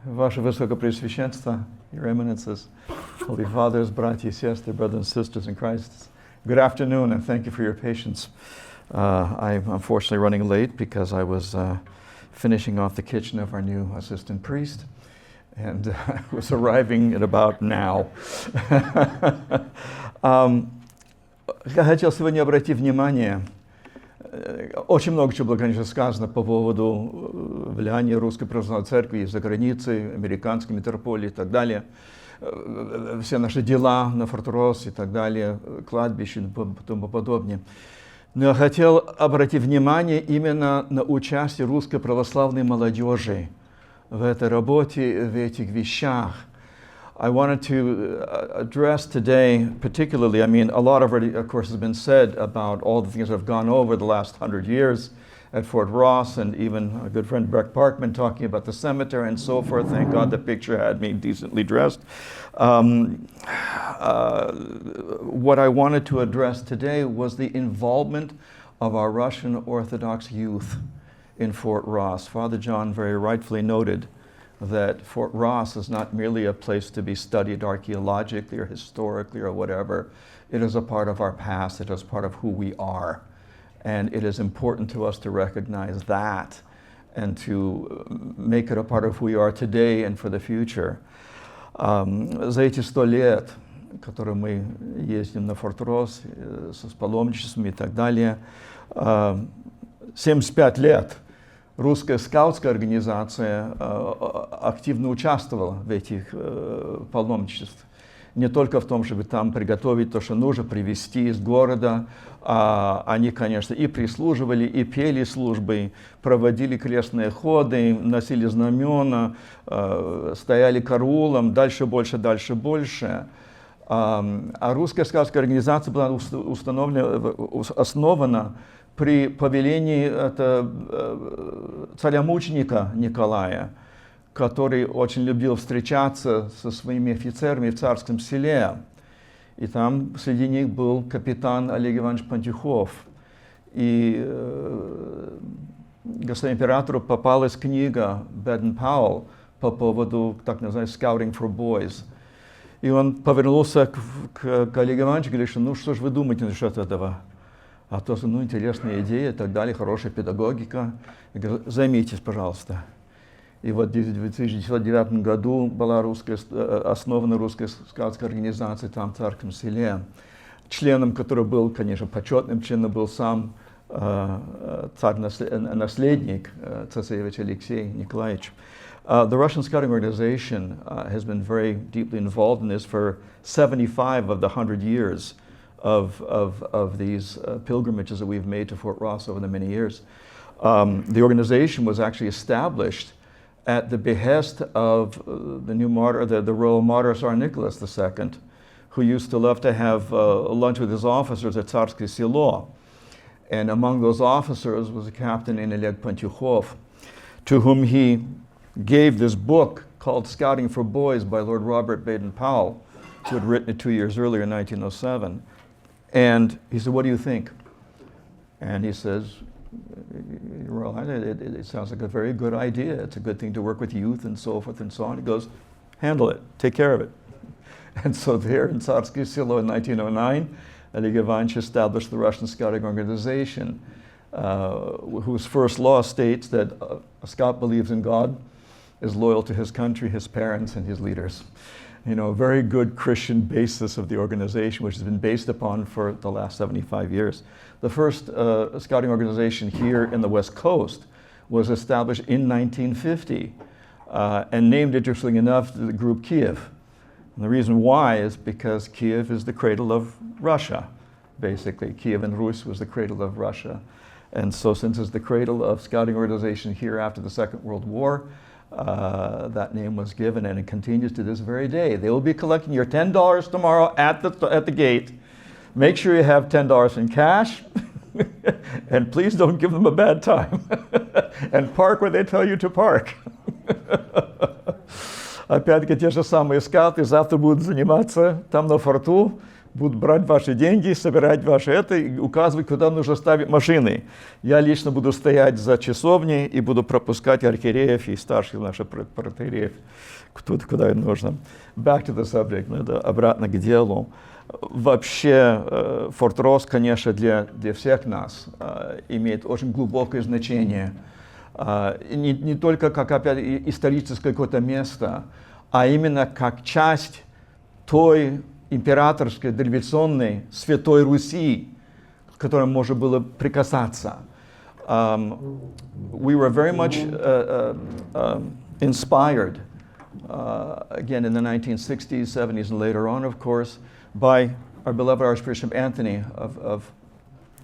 Ваше Высокопреосвященство, Your Eminences, Holy Fathers, братья и сестры, brothers and sisters in Christ. Good afternoon, and thank you for your patience. I'm unfortunately running late because I was finishing off the kitchen of our new assistant priest, and I was arriving at about now. Я хотел сегодня обратить внимание. Очень много чего было, конечно, сказано по поводу влияния Русской Православной Церкви из-за границы, американской метрополии и так далее. Все наши дела на Форт Росс и так далее, кладбище и тому подобное. Но я хотел обратить внимание именно на участие русской православной молодежи в этой работе, в этих вещах. I wanted to address today, particularly, I mean, a lot already, of course, has been said about all the things that have gone over the last 100 years at Fort Ross, and even a good friend, Breck Parkman, talking about the cemetery and so forth. Thank God the picture had me decently dressed. What I wanted to address today was the involvement of our Russian Orthodox youth in Fort Ross. Father John very rightfully noted that Fort Ross is not merely a place to be studied archaeologically or historically or whatever. It is a part of our past. It is part of who we are. And it is important to us to recognize that and to make it a part of who we are today and for the future. За эти 100 лет, которые мы ездим на Форт Росс с паломничеством и так далее, 75 лет русская скаутская организация активно участвовала в этих паломничествах. Не только в том, чтобы там приготовить то, что нужно, привезти из города. Они, конечно, и прислуживали, и пели службы, проводили крестные ходы, носили знамена, стояли караулом, дальше больше, дальше больше. А русская скаутская организация была основана при повелении царя-мученика Николая, который очень любил встречаться со своими офицерами в Царском селе. И там среди них был капитан Олег Иванович Пантюхов. И господину императору попалась книга Бэден-Пауэлл по поводу, так называемого Scouting for Boys. И он повернулся к Олегу Ивановичу и говорит, что ну что же вы думаете насчет этого? А то, ну, интересная идея и так далее, хорошая педагогика. Я говорю, займитесь, пожалуйста. И вот в 1909 году была основана русская скаутская организация там, в Царском селе. Членом, который был, конечно, почетным членом, был сам царь-наследник, цесаревич Алексей Николаевич. The Russian Scouting Organization has been very deeply involved in this for 75 of the 100 years of these pilgrimages that we've made to Fort Ross over the many years. The organization was actually established at the behest of the new martyr, the royal martyr Tsar Nicholas II, who used to love to have lunch with his officers at Tsarskoye Selo. And among those officers was a captain named Oleg Pantyukhov, to whom he gave this book called Scouting for Boys by Lord Robert Baden-Powell, who had written it 2 years earlier in 1907. And he said, what do you think? And he says, Royal Highness, it sounds like a very good idea. It's a good thing to work with youth and so forth and so on. He goes, handle it, take care of it. And so there in Tsarskoye Selo in 1909, Oleg Ivanovich established the Russian Scouting Organization, whose first law states that a scout believes in God, is loyal to his country, his parents, and his leaders. You know, a very good Christian basis of the organization, which has been based upon for the last 75 years. The first scouting organization here in the West Coast was established in 1950 and named, interestingly enough, the group Kiev. And the reason why is because Kiev is the cradle of Russia, basically. Kiev and Rus was the cradle of Russia. And so since it's the cradle of scouting organization here after the Second World War, that name was given, and it continues to this very day. They will be collecting your $10 tomorrow at the gate. Make sure you have $10 in cash, and please don't give them a bad time. And park where they tell you to park. Опять-таки те же самые скауты завтра будут заниматься там на форту, будут брать ваши деньги, собирать ваши это и указывать, куда нужно ставить машины. Я лично буду стоять за часовней и буду пропускать архиереев и старших наших протоиереев куда им нужно. Back to the subject, надо обратно к делу. Вообще, Форт Росс, конечно, для всех нас имеет очень глубокое значение. Не только как, опять, историческое какое-то место, а именно как часть той императорской, дореволюционной, Святой Руси, к которой можно было прикасаться. We were very much inspired, again in the 1960s, 70s, and later on, of course, by our beloved Archbishop Anthony of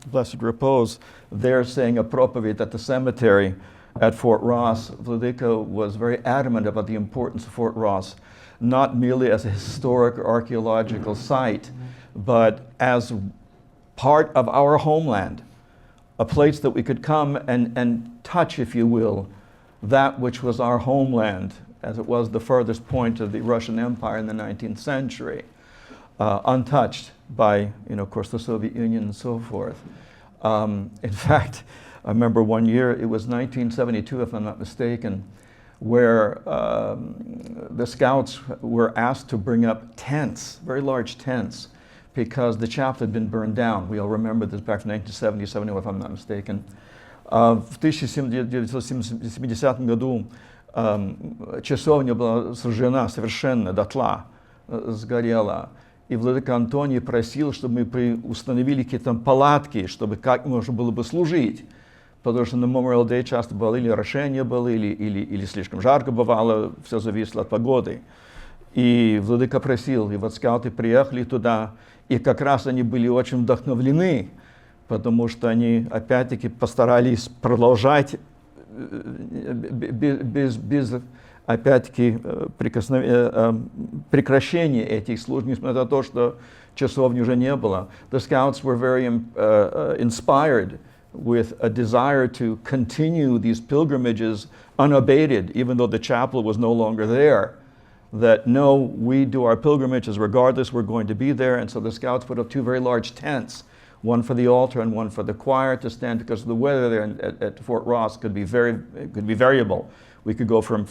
Blessed Repose. There saying a propoved at the cemetery at Fort Ross. Vladika was very adamant about the importance of Fort Ross, not merely as a historic or archaeological site, but as part of our homeland, a place that we could come and touch, if you will, that which was our homeland, as it was the furthest point of the Russian Empire in the 19th century, untouched by, of course, the Soviet Union and so forth. In fact, I remember one year, it was 1972, if I'm not mistaken, where the scouts were asked to bring up tents, very large tents, because the chapel had been burned down. We all remember this back from 1970, 71, if I'm not mistaken. В 1970 году часовня была сожжена совершенно дотла, сгорела. И владыка Антоний просил, чтобы мы установили какие-то палатки, чтобы как можно было бы служить. Потому что на Memorial Day часто было или орошение было, или слишком жарко бывало, все зависело от погоды. И владыка просил, и вот скауты приехали туда, и как раз они были очень вдохновлены, потому что они опять-таки постарались продолжать без опять-таки прекращения этих служб, несмотря на то, что часовни уже не было. The scouts were very inspired with a desire to continue these pilgrimages unabated, even though the chapel was no longer there. That no, we do our pilgrimages regardless, we're going to be there. And so the scouts put up two very large tents, one for the altar and one for the choir to stand, because the weather there at Fort Ross could be variable. We could go from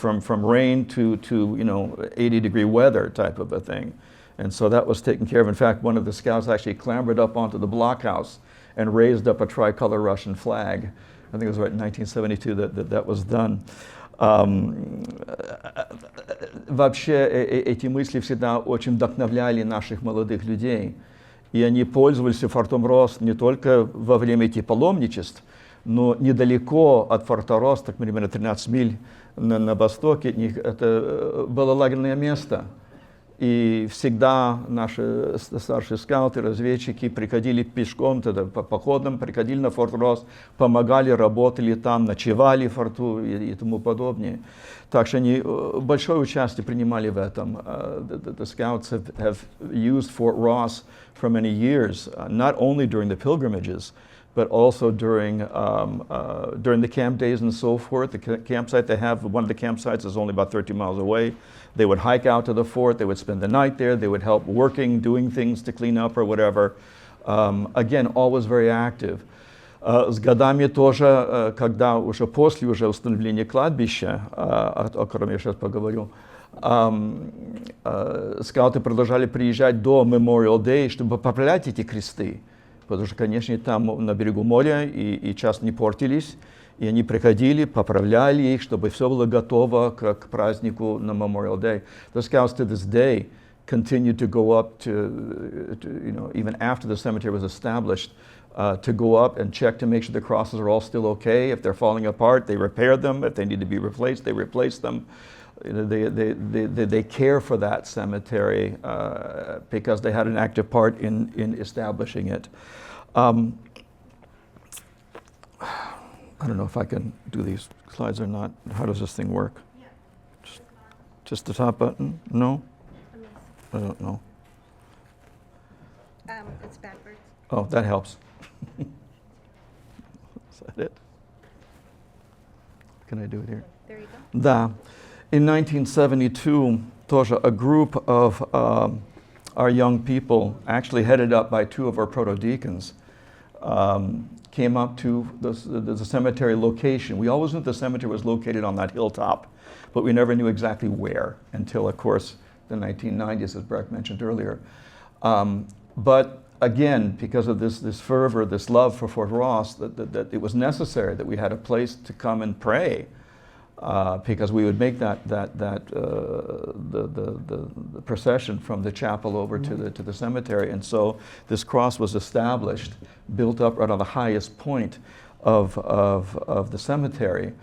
rain to 80-degree weather type of a thing. And so that was taken care of. In fact, one of the scouts actually clambered up onto the blockhouse and raised up a tricolor Russian flag. I think it was right in 1972 that was done. Вообще эти мысли всегда очень вдохновляли наших молодых людей. И они пользовались Фортом Росс не только во время этих паломничеств, но недалеко от Форта Росс, так примерно 13 миль на востоке от них, это было лагерное место. И всегда наши старшие скауты, разведчики приходили пешком, тогда по походам, приходили на Форт Росс, помогали, работали там, ночевали в форту и тому подобное. Так что они большое участие принимали в этом. The scouts have used Fort Ross for many years, not only during the pilgrimages, but also during the camp days and so forth. The campsite they have, one of the campsites is only about 30 miles away. They would hike out to the fort, they would spend the night there, they would help working, doing things to clean up or whatever. Again, always very active. С годами тоже, когда уже после установления кладбища, о котором я сейчас поговорю, скауты продолжали приезжать до Memorial Day, чтобы поправлять эти кресты. Потому что, конечно, там на берегу моря и часто не портились. И они приходили, поправляли их, чтобы все было готово к празднику на Memorial Day. The scouts to this day continued to go up to even after the cemetery was established, to go up and check to make sure the crosses are all still okay. If they're falling apart, they repair them. If they need to be replaced, they replace them. They care for that cemetery because they had an active part in establishing it. I don't know if I can do these slides or not. How does this thing work? Yeah. Just the top button? No? I don't know. It's backwards. Oh, that helps. Is that it? Can I do it here? There you go. Да. In 1972, тоже a group of our young people, actually headed up by two of our proto-deacons, came up to the cemetery location. We always knew the cemetery was located on that hilltop, but we never knew exactly where until, of course, the 1990s, as Breck mentioned earlier. But again, because of this fervor, this love for Fort Ross, that it was necessary that we had a place to come and pray, because we would make the procession from the chapel over to the cemetery, and so this cross was established, built up right on the highest point of the cemetery.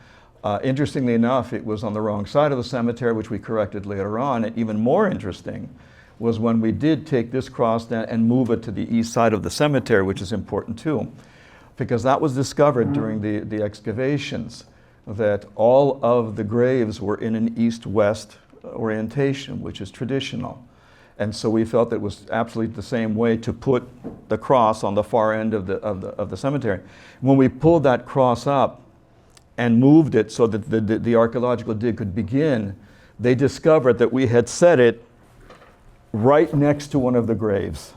Interestingly enough, it was on the wrong side of the cemetery, which we corrected later on. And even more interesting was when we did take this cross down and move it to the east side of the cemetery, which is important too, because that was discovered during the excavations, that all of the graves were in an east-west orientation, which is traditional. And so we felt that it was absolutely the same way to put the cross on the far end of the cemetery. When we pulled that cross up and moved it so that the archaeological dig could begin, they discovered that we had set it right next to one of the graves.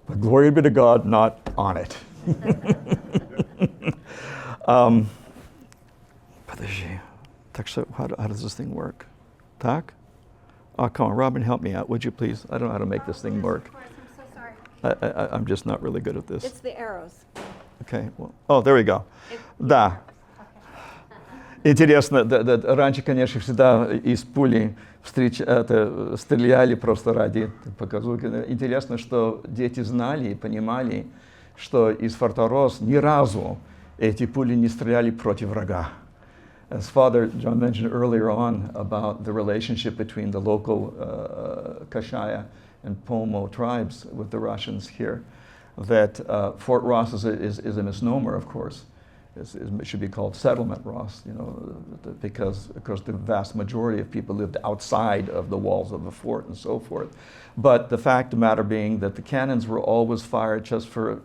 But glory be to God, not on it. Подожди. Так что, how does this thing work? Так? Oh, come on, Robin, help me out, would you please? I don't know how to make this thing work. Of course, I'm so sorry. I'm just not really good at this. It's the arrows. Okay, well, oh, there we go. Да. Интересно, раньше, конечно, всегда из пули стреляли просто ради показухи. Интересно, что дети знали и понимали, что из Форта Росс ни разу эти пули не стреляли против врага. As Father John mentioned earlier on about the relationship between the local Kashaya and Pomo tribes with the Russians here, that Fort Ross is a misnomer, of course. It should be called Settlement Ross, you know, because of course the vast majority of people lived outside of the walls of the fort and so forth. But the fact of the matter being that the cannons were always fired just for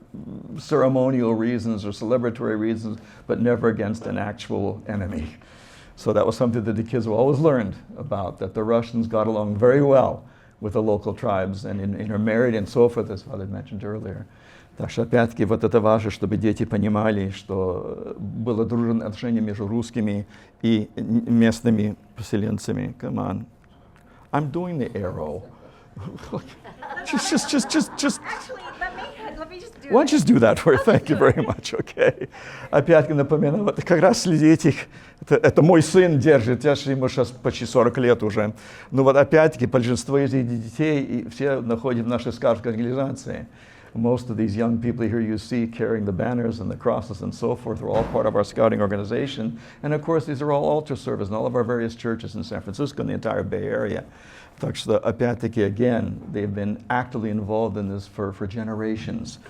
ceremonial reasons or celebratory reasons, but never against an actual enemy. So that was something that the kids have always learned about, that the Russians got along very well with the local tribes and intermarried and so forth, as Father mentioned earlier. Так что, опять-таки, вот это важно, чтобы дети понимали, что было дружное отношение между русскими и местными поселенцами. Come on. I'm doing the arrow. just. Actually, let me just do it. Why don't you just do that for you? Thank you very much. Okay. Опять-таки напоминаю, вот как раз среди этих, это мой сын держит, ему сейчас почти 40 лет уже. Но вот опять-таки большинство из этих детей и все находят в нашей скаутской организации. Most of these young people here you see carrying the banners and the crosses and so forth are all part of our scouting organization. And of course, these are all altar service in all of our various churches in San Francisco and the entire Bay Area. Так что, опять-таки, again, they've been actively involved in this for generations.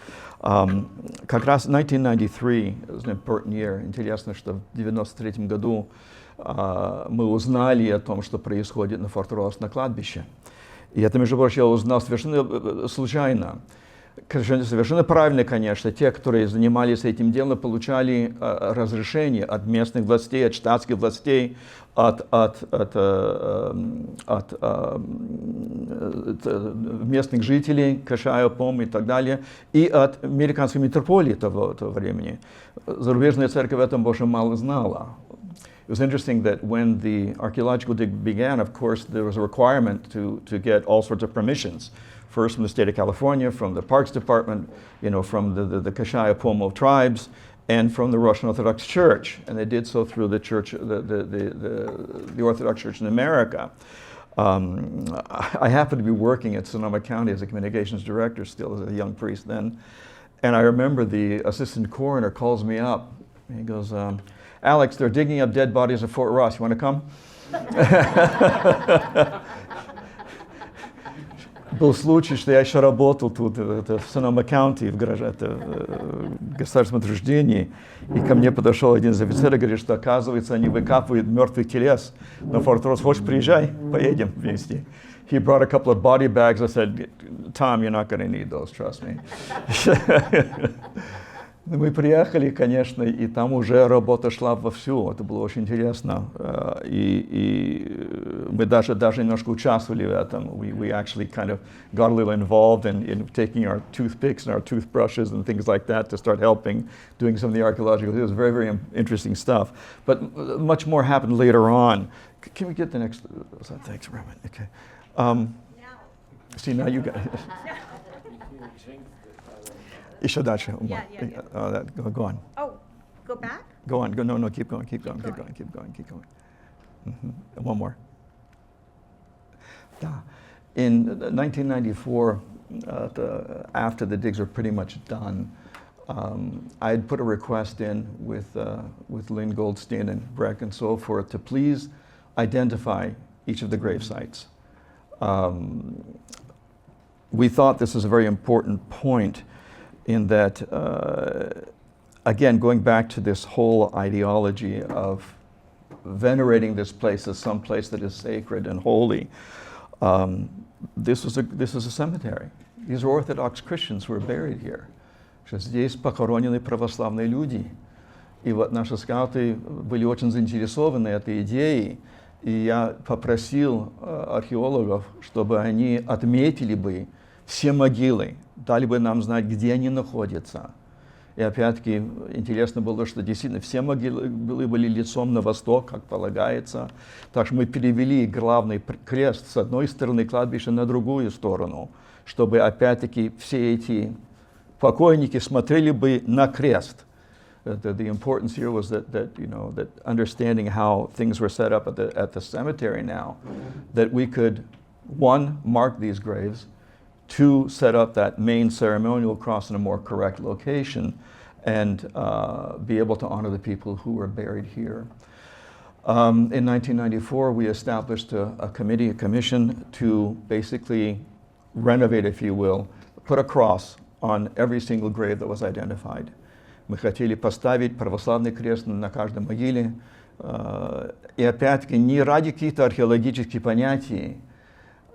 Как раз 1993 was an important year. Интересно, что в 1993 году мы узнали о том, что происходит на Форт Росс на кладбище. И это, между прочим, я узнал совершенно случайно. Совершенно правильно, конечно, те, которые занимались этим делом, получали разрешение от местных властей, от штатских властей, от местных жителей, Кашая, Пом и так далее, и от американской митрополии того времени. Зарубежная церковь этом больше мало знала. It was interesting that when the archaeological dig began, of course, there was a requirement to get all sorts of permissions. First from the state of California, from the Parks Department, you know, from the Kashaya Pomo tribes, and from the Russian Orthodox Church. And they did so through the church, the Orthodox Church in America. I happened to be working at Sonoma County as a communications director still as a young priest then. And I remember the assistant coroner calls me up. He goes, Alex, they're digging up dead bodies at Fort Ross. You want to come? Был случай, что я еще работал тут, в Sonoma County, в государственном учреждении, и ко мне подошел один из офицеров и говорит, что, оказывается, они выкапывают мертвых телес на Форт Росс. Хочешь, приезжай, поедем вместе. He brought a couple of body bags. I said, Tom, you're not going to need those, trust me. Мы приехали, конечно, и там уже работа шла вовсю. Это было очень интересно. И мы даже немножко участвовали в этом. We actually kind of got a little involved in taking our toothpicks and our toothbrushes and things like that to start helping, doing some of the archaeological. It was very, very interesting stuff. But much more happened later on. Can we get the next? Thanks, Reverend. Okay. See, now you got it. Еще дальше. Yeah. Go on. Oh, go back? Go on. No, keep going. Mm-hmm. One more. In 1994, after the digs were pretty much done, I had put a request in with Lynn Goldstein and Breck and so forth to please identify each of the grave sites. We thought this was a very important point in that, again, going back to this whole ideology of venerating this place as some place that is sacred and holy. This was a cemetery. These are Orthodox Christians who are buried here. Здесь похоронены православные люди. И вот наши скауты были очень заинтересованы этой идеей, и я попросил археологов, чтобы они отметили бы все могилы, дали бы нам знать, где они находятся. И опять-таки интересно было, что действительно все могилы были лицом на восток, как полагается. Так что мы перевели главный крест с одной стороны кладбища на другую сторону, чтобы опять-таки все эти покойники смотрели бы на крест. The importance here was that understanding how things were set up at the cemetery now, that we could, one, mark these graves, two, set up that main ceremonial cross in a more correct location, and be able to honor the people who were buried here. In 1994, we established a commission to basically renovate, if you will, put a cross on every single grave that was identified. Мы хотели поставить православный крест на каждой могиле. И опять-таки не ради каких-то археологических понятий,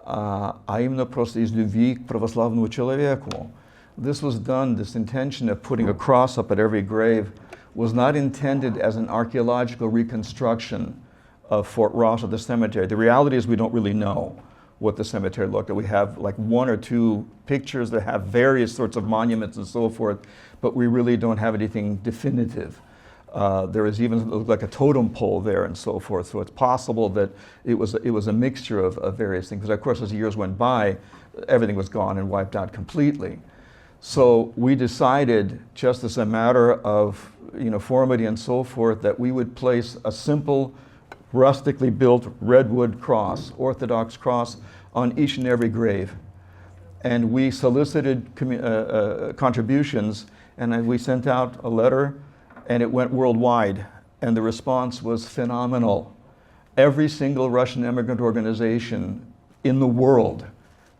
а именно просто из любви к православному человеку. This was done, this intention of putting a cross up at every grave was not intended as an archaeological reconstruction of Fort Rosa, the cemetery. The reality is we don't really know what the cemetery looked like. We have like one or two pictures that have various sorts of monuments and so forth, but we really don't have anything definitive. There is even like a totem pole there and so forth, so it's possible that it was a mixture of various things. But of course, as the years went by, everything was gone and wiped out completely. So we decided, just as a matter of uniformity and so forth, that we would place a simple, rustically built redwood cross, Orthodox cross, on each and every grave. And we solicited contributions, and we sent out a letter, and it went worldwide, and the response was phenomenal. Every single Russian immigrant organization in the world,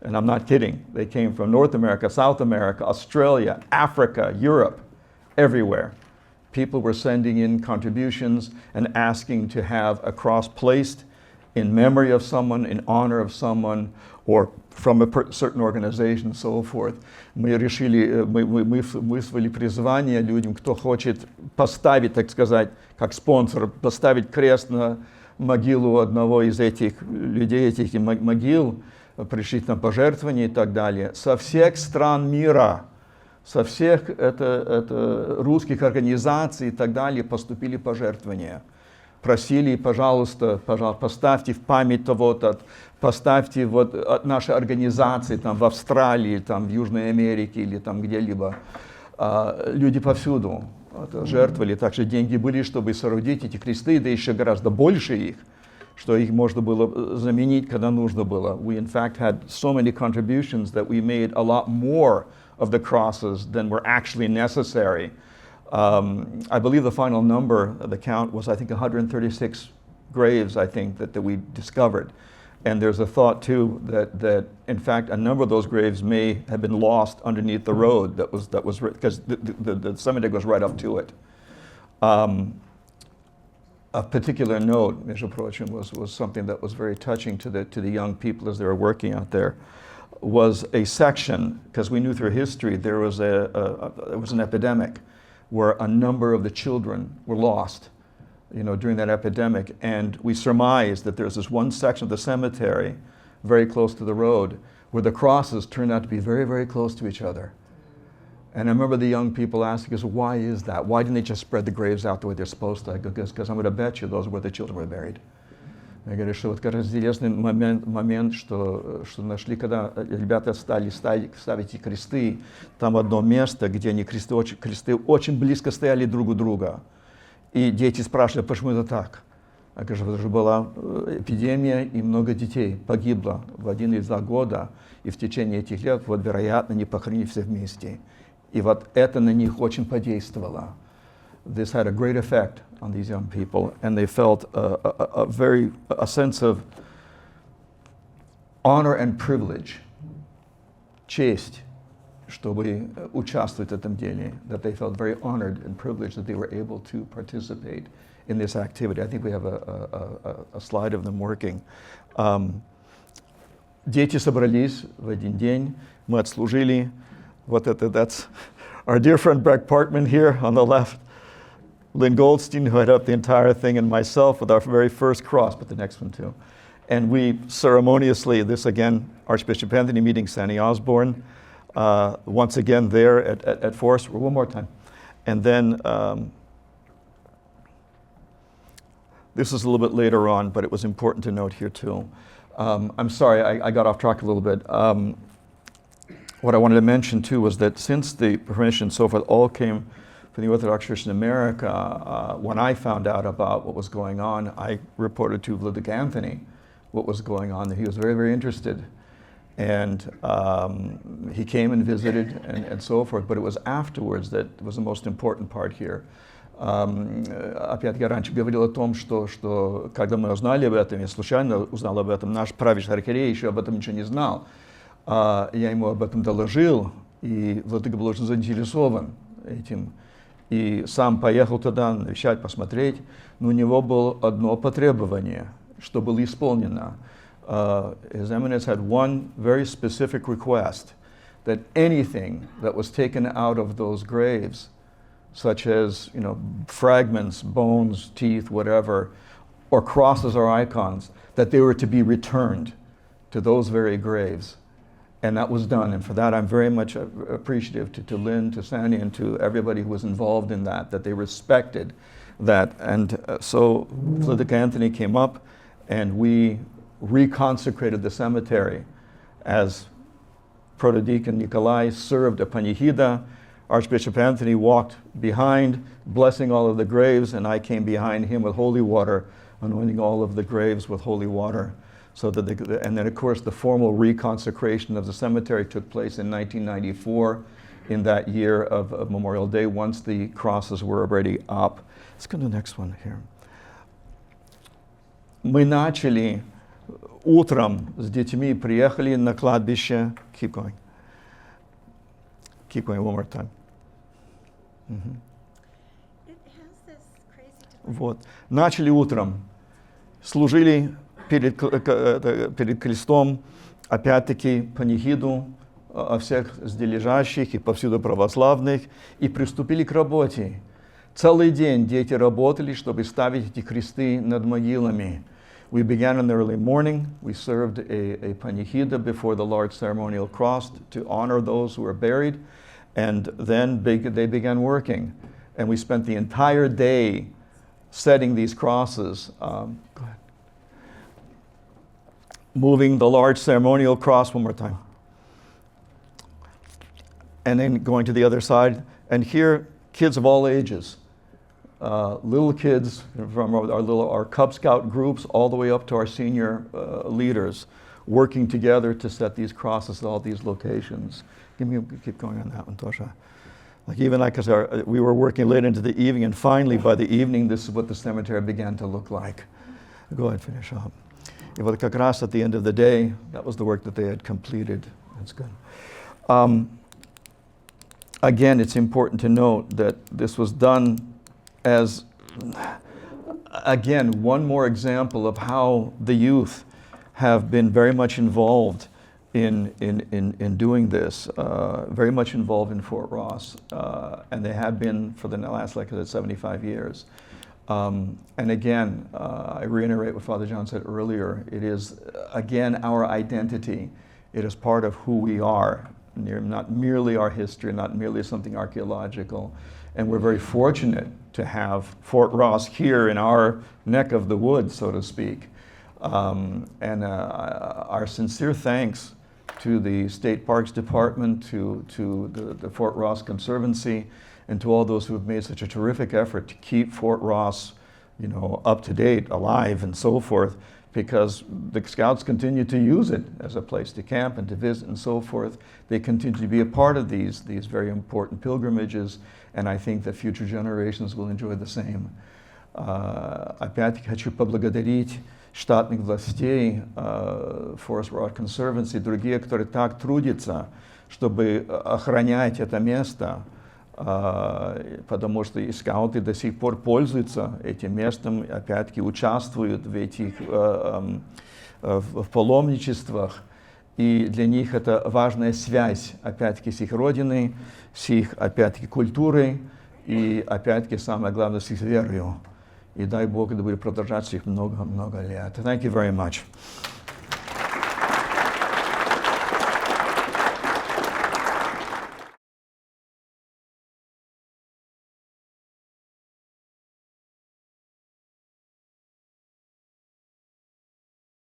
and I'm not kidding, they came from North America, South America, Australia, Africa, Europe, everywhere. People were sending in contributions and asking to have a cross placed in memory of someone, in honor of someone, or from a certain organization, and so forth. Мы вызвали призвание людям, кто хочет поставить, так сказать, как спонсор, поставить крест на могилу одного из этих людей, этих могил, пришлить нам пожертвования и так далее, со всех стран мира. Со всех русских организаций и так далее поступили пожертвования. Просили, пожалуйста, поставьте в память того-то, поставьте вот от нашей организации там, в Австралии, там, в Южной Америке или там где-либо. Люди повсюду жертвовали, так что деньги были, чтобы соорудить эти кресты, да еще гораздо больше их, что их можно было заменить, когда нужно было. We in fact had so many contributions that we made a lot more of the crosses than were actually necessary. I believe the final number, the count was, I think, 136 graves, I think, that we discovered. And there's a thought, too, that in fact, a number of those graves may have been lost underneath the road that was because the cemetery goes right up to it. A particular note, между прочим, was something that was very touching to the young people as they were working out there. Was a section, because we knew through history there was an epidemic where a number of the children were lost during that epidemic. And we surmised that there's this one section of the cemetery very close to the road where the crosses turned out to be very, very close to each other. And I remember the young people asking us, why is that? Why didn't they just spread the graves out the way they're supposed to? I go, because I'm going to bet you those are where the children were buried. Я говорю, что вот как раз интересный момент, что нашли, когда ребята стали ставить кресты, там одно место, где они кресты очень близко стояли друг у друга. И дети спрашивали, почему это так? Я говорю, потому что была эпидемия, и много детей погибло в 1 или 2 года, и в течение этих лет, вот, вероятно, они похоронили все вместе. И вот это на них очень подействовало. This had a great effect on these young people, and they felt a sense of honor and privilege, честь, чтобы участвовать в этом деле, that they felt very honored and privileged that they were able to participate in this activity. I think we have a slide of them working. Дети собрались в один день, мы отслужили. Вот это, that's our dear friend Breck Parkman here on the left. Lynn Goldstein, who had up the entire thing, and myself with our very first cross, but the next one too. And we ceremoniously, this again, Archbishop Anthony meeting Sandy Osborne, once again there at Forest, one more time. And then, this is a little bit later on, but it was important to note here too. I'm sorry, I got off track a little bit. What I wanted to mention too was that since the permission and so forth all came from the Orthodox Church in America, when I found out about what was going on, I reported to Vladika Anthony what was going on. He was very, very interested. And he came and visited and so forth, but it was afterwards that was the most important part here. Опять я раньше говорил о том, что когда мы узнали об этом, я случайно узнал об этом, наш правящий архиерей еще об этом ничего не знал. Я ему об этом доложил, и Владыка был очень заинтересован этим. И сам поехал туда навещать, посмотреть, но у него было одно потребование, что было исполнено. His Eminence had one very specific request, that anything that was taken out of those graves, such as, fragments, bones, teeth, whatever, or crosses or icons, that they were to be returned to those very graves. And that was done, and for that I'm very much appreciative to Lynn, to Sandy, and to everybody who was involved in that they respected that. And so Vladika Anthony came up, and we reconsecrated the cemetery as Protodeacon Nikolai served a panihida. Archbishop Anthony walked behind, blessing all of the graves, and I came behind him with holy water, anointing all of the graves with holy water. So that and then, of course, the formal reconsecration of the cemetery took place in 1994, in that year of Memorial Day, once the crosses were already up. Let's go to the next one here. Мы начали утром с детьми, приехали на кладбище. Keep going. Keep going one more time. Mm-hmm. It has this crazy Вот. Начали утром, служили перед крестом, опять-таки, панихиду о всех здесь и повсюду православных, и приступили к работе. Целый день дети работали, чтобы ставить эти кресты над могилами. We began in the early morning. We served a panihida before the large ceremonial cross to honor those who were buried, and then they began working. And we spent the entire day setting these crosses. Go ahead. Moving the large ceremonial cross one more time. And then going to the other side. And here, kids of all ages. Little kids from our Cub Scout groups all the way up to our senior leaders working together to set these crosses at all these locations. Keep going on that one, Tosha. Because we were working late into the evening, and finally by the evening, this is what the cemetery began to look like. Go ahead, finish up. И вот как раз at the end of the day, that was the work that they had completed. That's good. Again, it's important to note that this was done as, again, one more example of how the youth have been very much involved in doing this, very much involved in Fort Ross, and they have been for the last, like I said, 75 years. And again, I reiterate what Father John said earlier. It is, again, our identity. It is part of who we are, not merely our history, not merely something archaeological. And we're very fortunate to have Fort Ross here in our neck of the woods, so to speak. And our sincere thanks to the State Parks Department, to the Fort Ross Conservancy, and to all those who have made such a terrific effort to keep Fort Ross, you know, up to date, alive, and so forth, because the Scouts continue to use it as a place to camp and to visit and so forth. They continue to be a part of these very important pilgrimages, and I think that future generations will enjoy the same. Опять-таки хочу поблагодарить штатных властей, Forest Rock Conservancy, другие, которые так трудятся, чтобы охранять это место, потому что и скауты до сих пор пользуются этим местом, опять-таки участвуют в этих в паломничествах, и для них это важная связь, опять-таки, с их родиной, с их, опять-таки, культурой, и, опять-таки, самое главное, с их верою. И дай Бог, это будет продолжаться их много-много лет. Thank you very much.